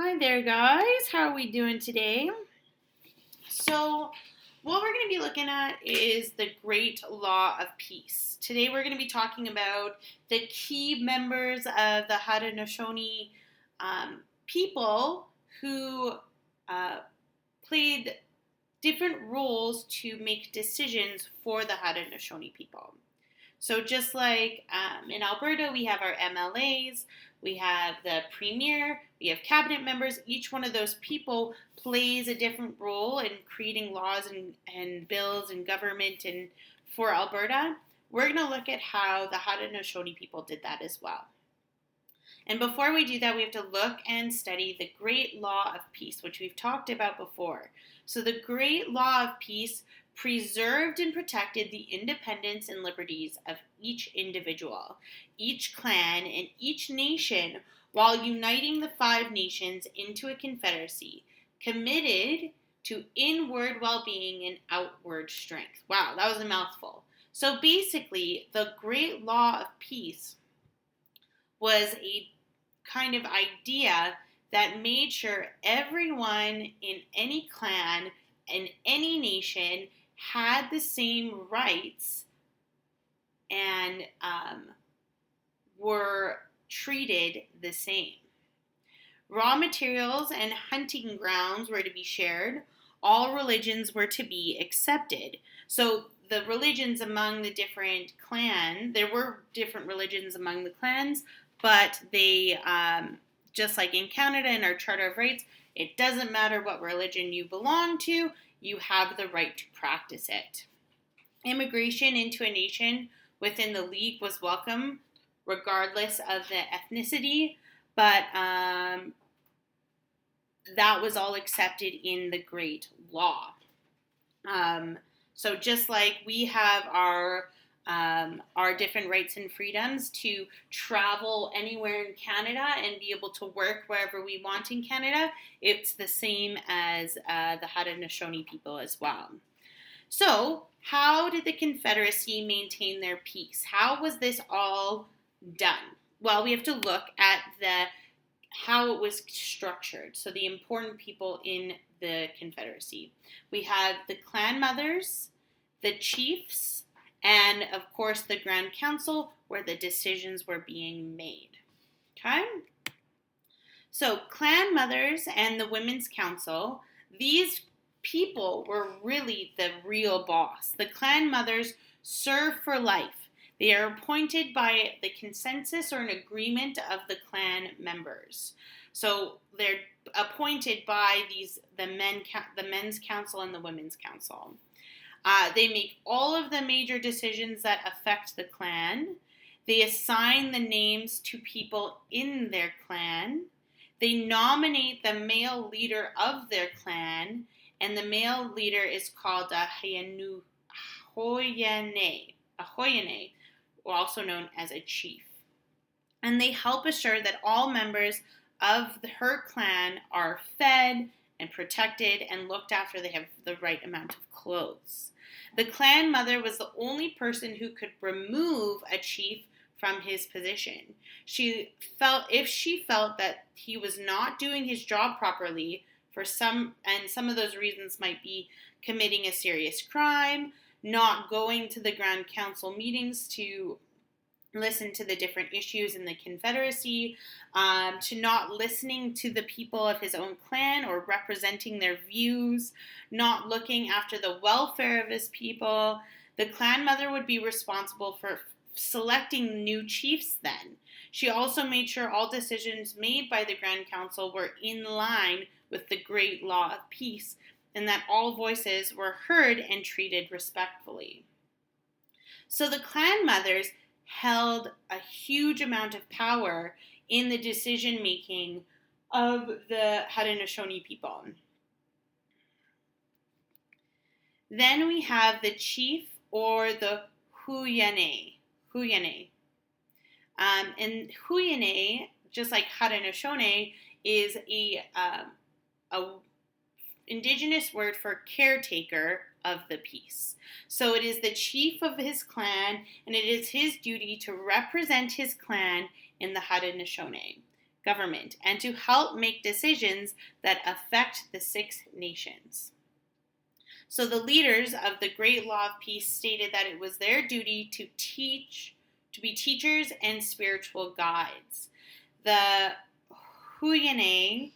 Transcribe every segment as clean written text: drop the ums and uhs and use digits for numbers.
Hi there, guys. How are we doing today? So, what we're going to be looking at is the Great Law of Peace. Today, we're going to be talking about the key members of the Haudenosaunee people who uh, played different roles to make decisions for the Haudenosaunee people. So just like in Alberta, we have our MLAs, we have the premier, we have cabinet members. Each one of those people plays a different role in creating laws and bills and government and for Alberta. We're going to look at how the Haudenosaunee people did that as well. And before we do that, we have to look and study the Great Law of Peace, which we've talked about before. So the Great Law of Peace preserved and protected the independence and liberties of each individual, each clan, and each nation while uniting the 5 nations into a confederacy committed to inward well-being and outward strength. Wow, that was a mouthful. So basically, the Great Law of Peace was a kind of idea that made sure everyone in any clan in any nation had the same rights and were treated the same. Raw materials and hunting grounds were to be shared. All religions were to be accepted. So the religions among the different clans, there were different religions among the clans, but they, just like in Canada in our Charter of Rights, it doesn't matter what religion you belong to, you have the right to practice it. Immigration into a nation within the League was welcome, regardless of the ethnicity, but that was all accepted in the Great Law. So just like we have our different rights and freedoms to travel anywhere in Canada and be able to work wherever we want in Canada, it's the same as the Haudenosaunee people as well. So, how did the Confederacy maintain their peace? How was this all done? Well, we have to look at how it was structured. So, the important people in the Confederacy. We have the clan mothers, the chiefs, and of course the Grand Council where the decisions were being made. Okay? So clan mothers and the Women's Council, these people were really the real boss. The clan mothers serve for life. They are appointed by the consensus or an agreement of the clan members. So they're appointed by the men's council and the women's council. They make all of the major decisions that affect the clan. They assign the names to people in their clan. They nominate the male leader of their clan, and the male leader is called a Hoyane, also known as a chief. And they help assure that all members of her clan are fed and protected and looked after. They have the right amount of clothes. The clan mother was the only person who could remove a chief from his position. If she felt that he was not doing his job properly some of those reasons might be committing a serious crime, not going to the Grand Council meetings to listen to the different issues in the Confederacy, to not listening to the people of his own clan or representing their views, not looking after the welfare of his people. The clan mother would be responsible for selecting new chiefs then. She also made sure all decisions made by the Grand Council were in line with the Great Law of Peace and that all voices were heard and treated respectfully. So the clan mothers held a huge amount of power in the decision making of the Haudenosaunee people. Then we have the chief or the Huyane. And Huyane, just like Haudenosaunee, is a indigenous word for caretaker of the peace. So it is the chief of his clan, and it is his duty to represent his clan in the Haudenosaunee government and to help make decisions that affect the Six Nations. So the leaders of the Great Law of Peace stated that it was their duty to be teachers and spiritual guides. The Huyane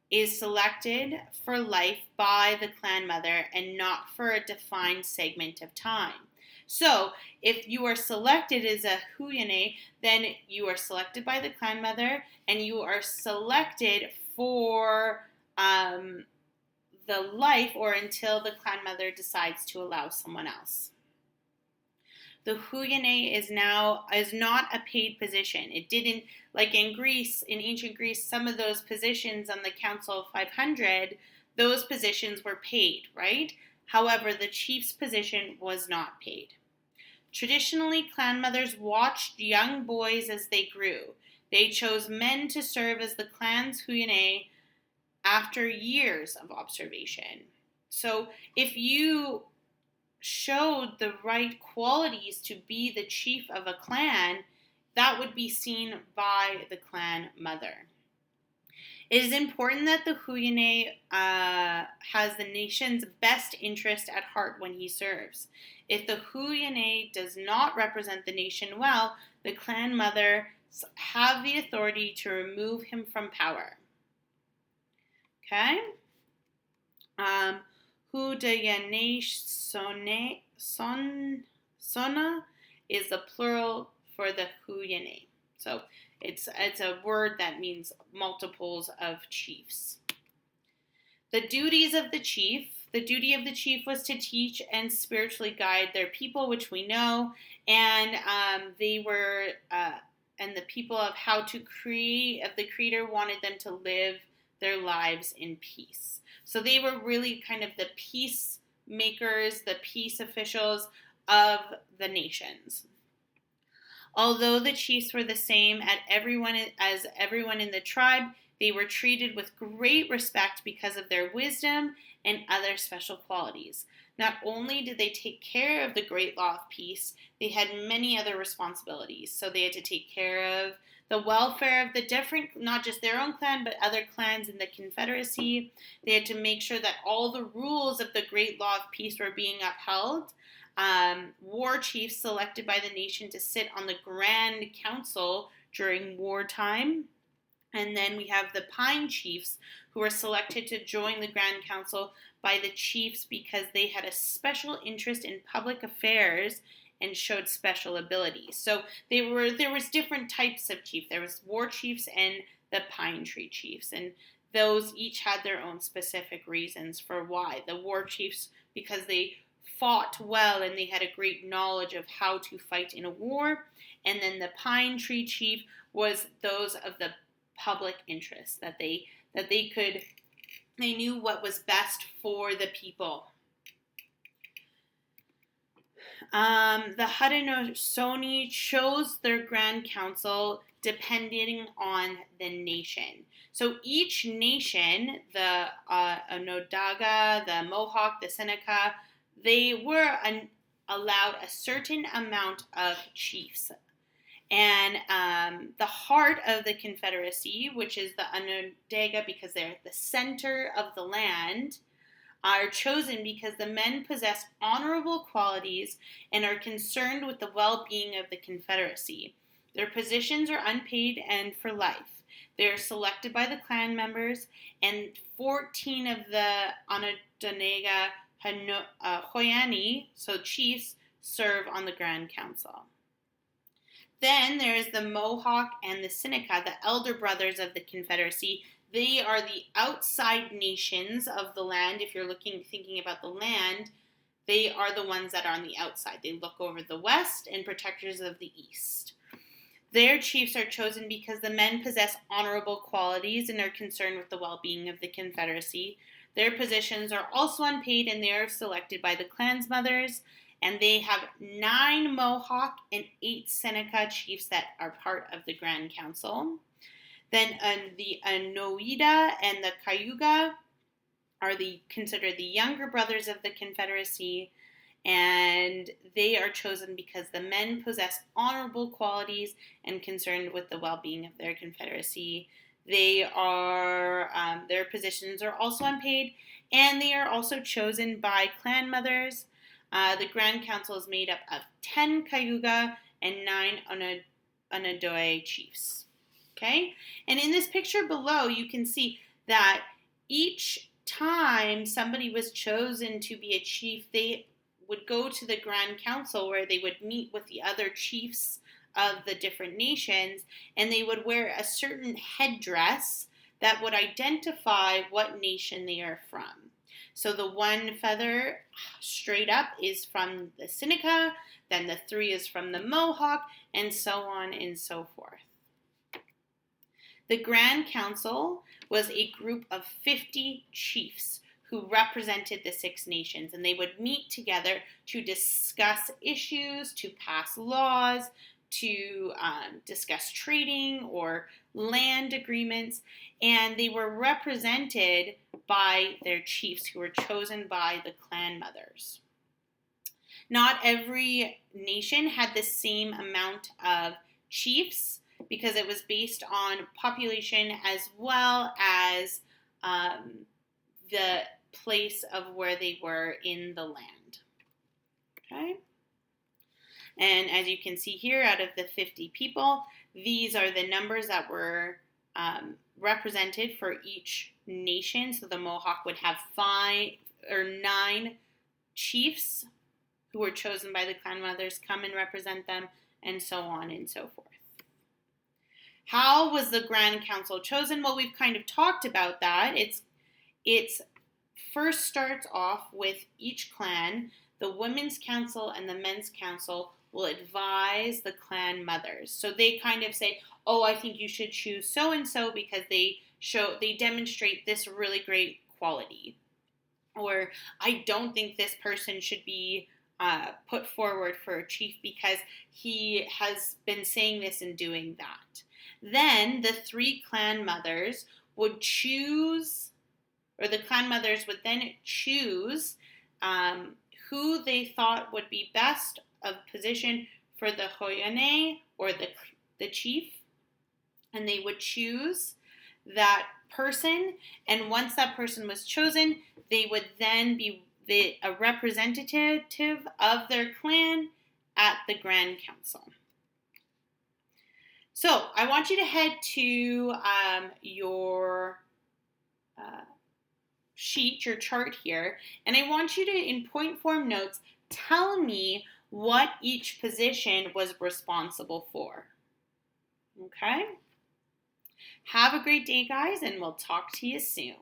is selected for life by the clan mother and not for a defined segment of time. So, if you are selected as a Huyane, then you are selected by the clan mother and you are selected for the life or until the clan mother decides to allow someone else. The Huyane is not a paid position. It didn't, like in Greece, in ancient Greece, some of those positions on the Council of 500, those positions were paid, right? However, the chief's position was not paid. Traditionally, clan mothers watched young boys as they grew. They chose men to serve as the clan's Huyane after years of observation. So if you showed the right qualities to be the chief of a clan, that would be seen by the clan mother. It is important that the Huyane has the nation's best interest at heart when he serves. If the Huyane does not represent the nation well, the clan mother have the authority to remove him from power. Okay? Hudayane Sona is the plural for the Huyane. So it's a word that means multiples of chiefs. The duties of the chief. The duty of the chief was to teach and spiritually guide their people, which we know, and they were and the people of how to create. The Creator wanted them to live their lives in peace. So they were really kind of the peacemakers, the peace officials of the nations. Although the chiefs were the same as everyone in the tribe, they were treated with great respect because of their wisdom and other special qualities. Not only did they take care of the Great Law of Peace, they had many other responsibilities. So they had to take care of the welfare of the different, not just their own clan, but other clans in the Confederacy. They had to make sure that all the rules of the Great Law of Peace were being upheld. War chiefs selected by the nation to sit on the Grand Council during wartime. And then we have the Pine Chiefs, who were selected to join the Grand Council by the chiefs because they had a special interest in public affairs and showed special abilities. So there was different types of chiefs. There was war chiefs and the pine tree chiefs, and those each had their own specific reasons for why. The war chiefs, because they fought well and they had a great knowledge of how to fight in a war, and then the pine tree chief was those of the public interest, that they knew what was best for the people. The Haudenosaunee chose their Grand Council depending on the nation. So each nation, the Onondaga, the Mohawk, the Seneca, they were allowed a certain amount of chiefs. And the heart of the Confederacy, which is the Onondaga because they're at the center of the land, are chosen because the men possess honorable qualities and are concerned with the well-being of the Confederacy. Their positions are unpaid and for life. They are selected by the clan members, and 14 of the Onondaga Hoyani, so chiefs, serve on the Grand Council. Then there is the Mohawk and the Seneca, the elder brothers of the Confederacy. They are the outside nations of the land. If you're thinking about the land, they are the ones that are on the outside. They look over the west and protectors of the east. Their chiefs are chosen because the men possess honorable qualities and are concerned with the well-being of the Confederacy. Their positions are also unpaid, and they are selected by the clan's mothers. And they have 9 Mohawk and 8 Seneca chiefs that are part of the Grand Council. Then the Onoida and the Cayuga are considered the younger brothers of the Confederacy, and they are chosen because the men possess honorable qualities and concerned with the well-being of their Confederacy. They are, their positions are also unpaid, and they are also chosen by clan mothers. The Grand Council is made up of 10 Cayuga and 9 Onondaga chiefs. Okay? And in this picture below, you can see that each time somebody was chosen to be a chief, they would go to the Grand Council where they would meet with the other chiefs of the different nations, and they would wear a certain headdress that would identify what nation they are from. So the one feather straight up is from the Seneca, then the 3 is from the Mohawk, and so on and so forth. The Grand Council was a group of 50 chiefs who represented the 6 nations, and they would meet together to discuss issues, to pass laws, to discuss trading or land agreements, and they were represented by their chiefs who were chosen by the clan mothers. Not every nation had the same amount of chiefs because it was based on population as well as the place of where they were in the land. Okay? And as you can see here, out of the 50 people, these are the numbers that were represented for each nation. So the Mohawk would have 9 chiefs who were chosen by the clan mothers come and represent them, and so on and so forth. How was the Grand Council chosen? Well, we've kind of talked about that. It's first starts off with each clan. The Women's Council and the Men's Council will advise the clan mothers. So they kind of say, oh, I think you should choose so-and-so because they demonstrate this really great quality. Or I don't think this person should be put forward for a chief because he has been saying this and doing that. Then the 3 clan mothers would choose, or the clan mothers would then choose who they thought would be best of position for the Hoyane, or the chief, and they would choose that person, and once that person was chosen, they would then be a representative of their clan at the Grand Council. So I want you to head to your sheet, your chart here, and I want you to, in point form notes, tell me what each position was responsible for. Okay? Have a great day, guys, and we'll talk to you soon.